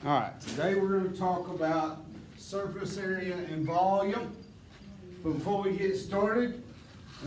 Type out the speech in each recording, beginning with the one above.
Alright, today we're going to talk about surface area and volume. But before we get started,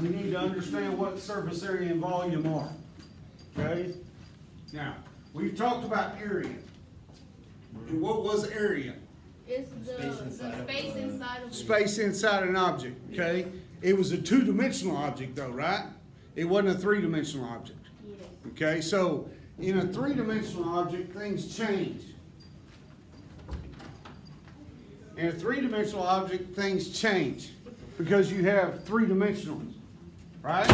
we need to understand what surface area and volume are. Okay? Now, we've talked about area. And what was area? It's the space inside of Space inside an object, okay? It was a two-dimensional object though, right? It wasn't a three-dimensional object. Yes. Okay, so in a three-dimensional object, things change. In a three-dimensional object, things change because you have three dimensionals, right?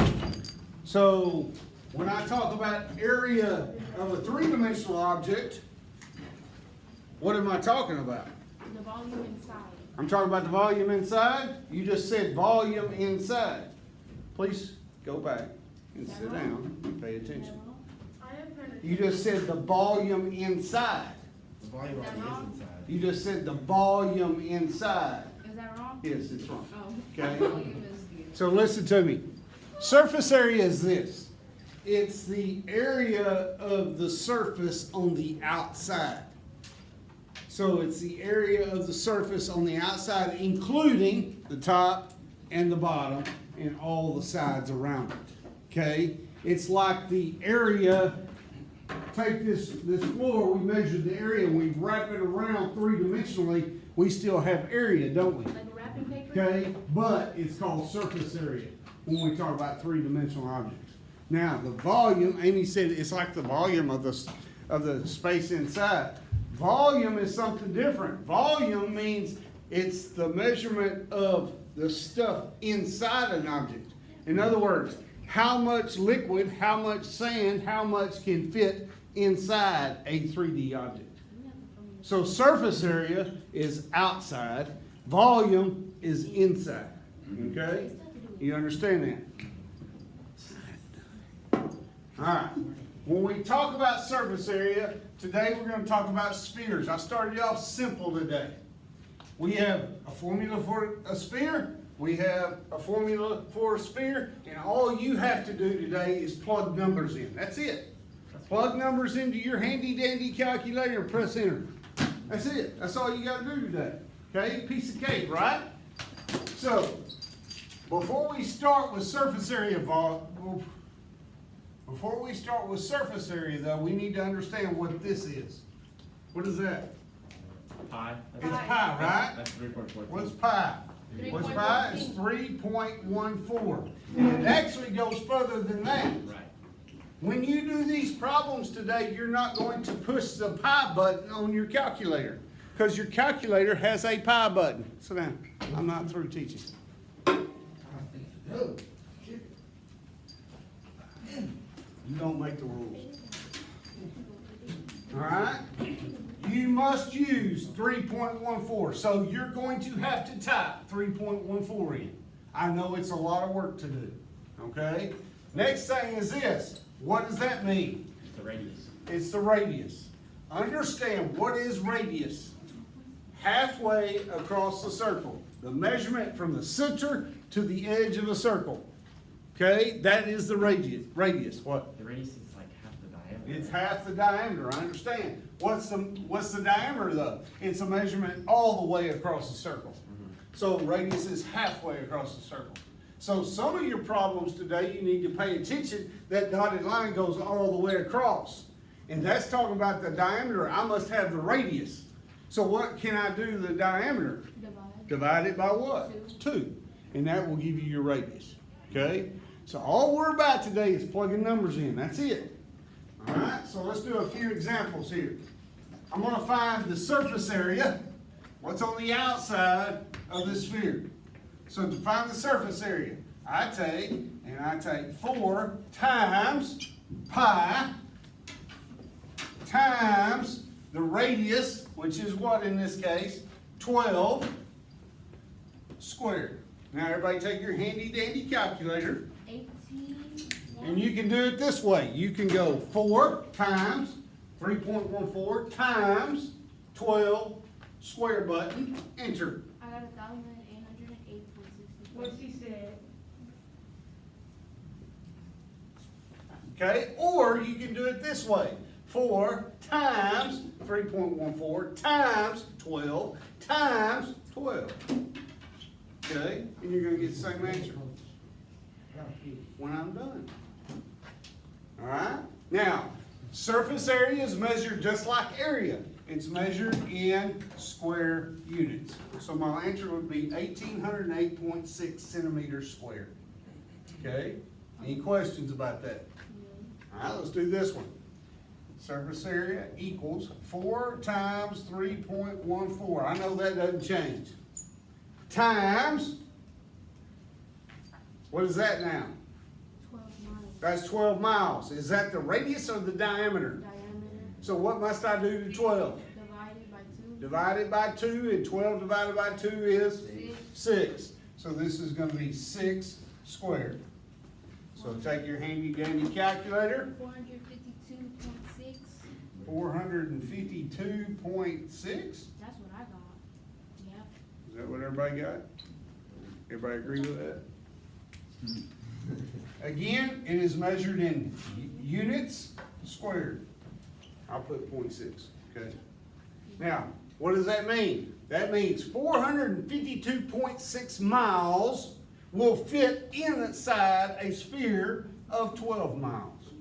So when I talk about area of a three-dimensional object, what am I talking about? The volume inside. I'm talking about the volume inside. You just said volume inside. Please go back and sit down and pay attention. You just said the volume inside. The volume already is inside. You just said the volume inside. Is that wrong? Yes, it's wrong. Oh. Okay? Volume is good. So listen to me. Surface area is this. It's the area of the surface on the outside. So it's the area of the surface on the outside, including the top and the bottom and all the sides around it. Okay? It's like the area, take this floor, we measured the area, and we wrap it around three-dimensionally, we still have area, don't we? Like wrapping paper? Okay? But it's called surface area when we talk about three-dimensional objects. Now, the volume, Amy said it's like the volume of the space inside. Volume is something different. Volume means it's the measurement of the stuff inside an object. In other words, how much liquid, how much sand, how much can fit inside a 3D object. So surface area is outside, volume is inside. Okay? You understand that? All right. When we talk about surface area, today we're going to talk about spheres. I started off simple today. We have a formula for a sphere. We have a formula for a sphere. And all you have to do today is plug numbers in. That's it. Plug numbers into your handy dandy calculator and press enter. That's it. That's all you got to do today. Okay? Piece of cake, right? So, before we start with surface area though, we need to understand what this is. What is that? Pi. It's pi, right? That's 3.4. What's pi? What's pi? It's 3.14. And it actually goes further than that. Right. When you do these problems today, you're not going to push the pi button on your calculator because your calculator has a pi button. Sit down. I'm not through teaching. You don't make the rules. All right? You must use 3.14. So you're going to have to type 3.14 in. I know it's a lot of work to do. Okay? Next thing is this. What does that mean? It's the radius. It's the radius. Understand what is radius. Halfway across the circle. The measurement from the center to the edge of a circle. Okay? That is the radius. What? The radius is like half the diameter. It's half the diameter, I understand. What's the diameter though? It's a measurement all the way across the circle. So radius is halfway across the circle. So some of your problems today, you need to pay attention. That dotted line goes all the way across. And that's talking about the diameter. I must have the radius. So what can I do to the diameter? Divide it by what? 2. And that will give you your radius. Okay? So all we're about today is plugging numbers in. That's it. All right? So let's do a few examples here. I'm going to find the surface area. What's on the outside of the sphere? So to find the surface area, I take 4 times pi times the radius, which is what in this case? 12 squared. Now everybody take your handy dandy calculator. 18. And you can do it this way. You can go 4 times 3.14 times 12 square button, enter. I got 1,808.64. What she said. Okay? Or you can do it this way. 4 times 3.14 times 12 times 12. Okay, and you're gonna get the same answer when I'm done. All right, now, surface area is measured just like area. It's measured in square units. So my answer would be 1,808.6 centimeters squared. Okay, any questions about that? All right, let's do this one. Surface area equals 4 times 3.14. I know that doesn't change. Times, what is that now? 12 miles. That's 12 miles. Is that the radius or the diameter? Diameter So what must I do to 12? divided by 2. Divided by 2, and 12 divided by 2 is 6. 6. So this is going to be 6 squared. So take your handy dandy calculator. 452.6. 452.6. That's what I got. Yep. Is that what everybody got? Everybody agree with that? Again, it is measured in units squared. I'll put 0.6, okay? Now, what does that mean? That means 452.6 miles will fit inside a sphere of 12 miles.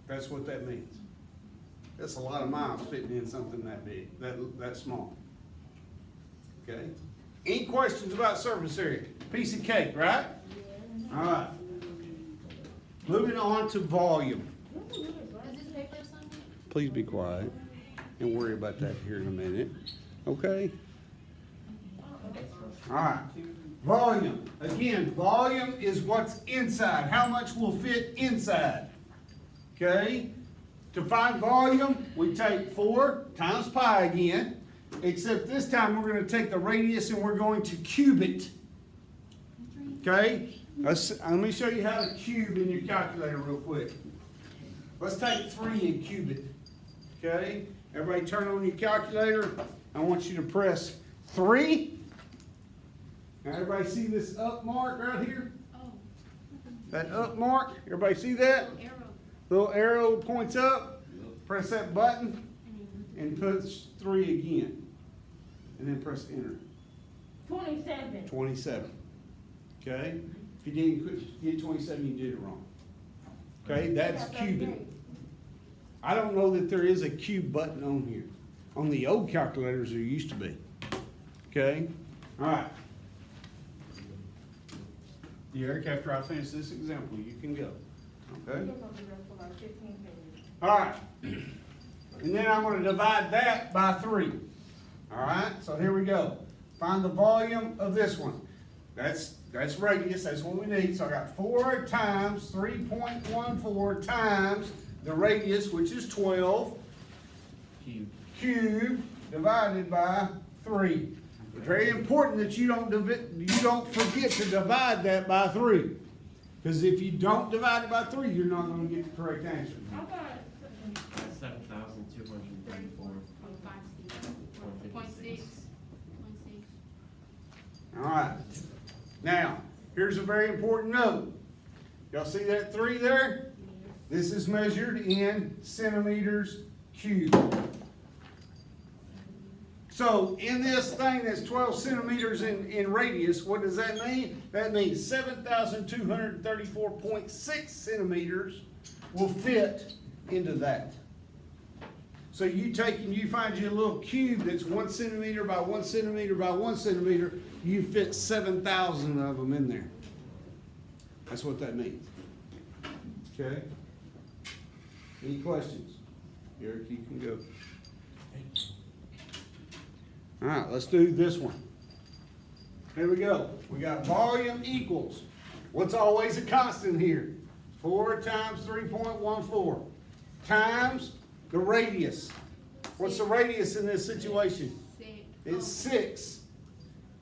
That's what that means. That's a lot of miles fitting in something that big, that small. Okay? Any questions about surface area? Piece of cake, right? All right. Moving on to volume. Is this paper something? Please be quiet and worry about that here in a minute. Okay? All right. Volume. Again, volume is what's inside. How much will fit inside? Okay? To find volume, we take 4 times pi again, except this time we're going to take the radius and we're going to cube it. Okay? Let me show you how to cube in your calculator real quick. Let's take 3 and cube it. Okay? Everybody turn on your calculator. I want you to press 3. Now everybody see this up mark right here? Oh. That up mark? Everybody see that? Arrow. Little arrow points up. Press that button and push 3 again. And then press enter. 27. 27. Okay? If you didn't get 27, you did it wrong. Okay? That's cubing. I don't know that there is a cube button on here. On the old calculators, there used to be. Okay? All right. Eric, after I finish this example, you can go. Okay? All right. And then I'm going to divide that by 3. All right? So here we go. Find the volume of this one. That's radius. That's what we need. So I got 4 times 3.14 times the radius, which is 12, cubed divided by 3. Very important that you don't forget to divide that by 3. Because if you don't divide it by 3, you're not going to get the correct answer. 7,234. 0.6. All right. Now, here's a very important note. Y'all see that 3 there? This is measured in centimeters cubed. So in this thing that's 12 centimeters in radius, what does that mean? That means 7,234.6 centimeters will fit into that. So you take and you find you a little cube that's 1 centimeter by 1 centimeter by 1 centimeter, you fit 7,000 of them in there. That's what that means. Okay? Any questions? Eric, you can go. All right, let's do this one. Here we go. We got volume equals. What's always a constant here? 4 times 3.14 times the radius. What's the radius in this situation? 6. It's 6.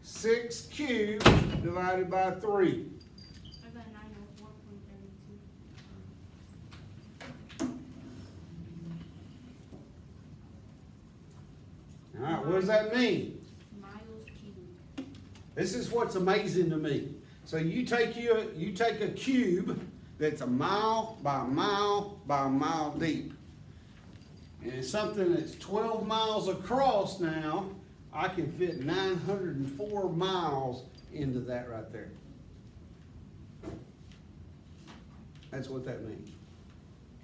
6 cubed divided by 3. I got 904.32. All right, what does that mean? Miles cubed. This is what's amazing to me. So you take a cube that's a mile by a mile by a mile deep. And it's something that's 12 miles across now, I can fit 904 miles into that right there. That's what that means.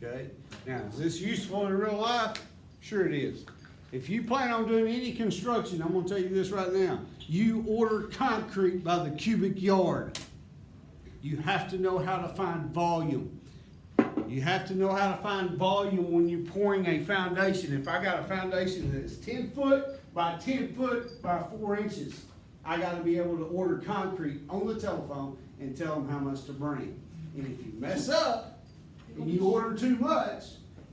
Okay? Now, is this useful in real life? Sure it is. If you plan on doing any construction, I'm gonna tell you this right now. You order concrete by the cubic yard. You have to know how to find volume. You have to know how to find volume when you're pouring a foundation. If I got a foundation that's 10 foot by 10 foot by 4 inches, I gotta be able to order concrete on the telephone and tell them how much to bring. And if you mess up and you order too much,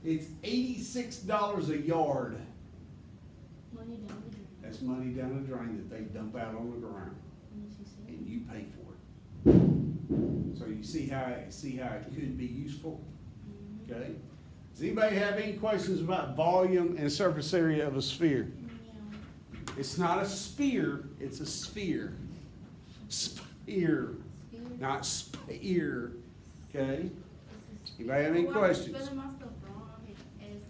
it's $86 a yard. Money down the drain. That's money down the drain that they dump out on the ground, Unless you say. and you pay for it. So you see how it could be useful, okay? Does anybody have any questions about volume and surface area of a sphere? Yeah. It's not a sphere, it's a sphere. Sphere, not spear, okay? Anybody have any questions? Spelling my stuff wrong.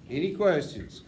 Any questions?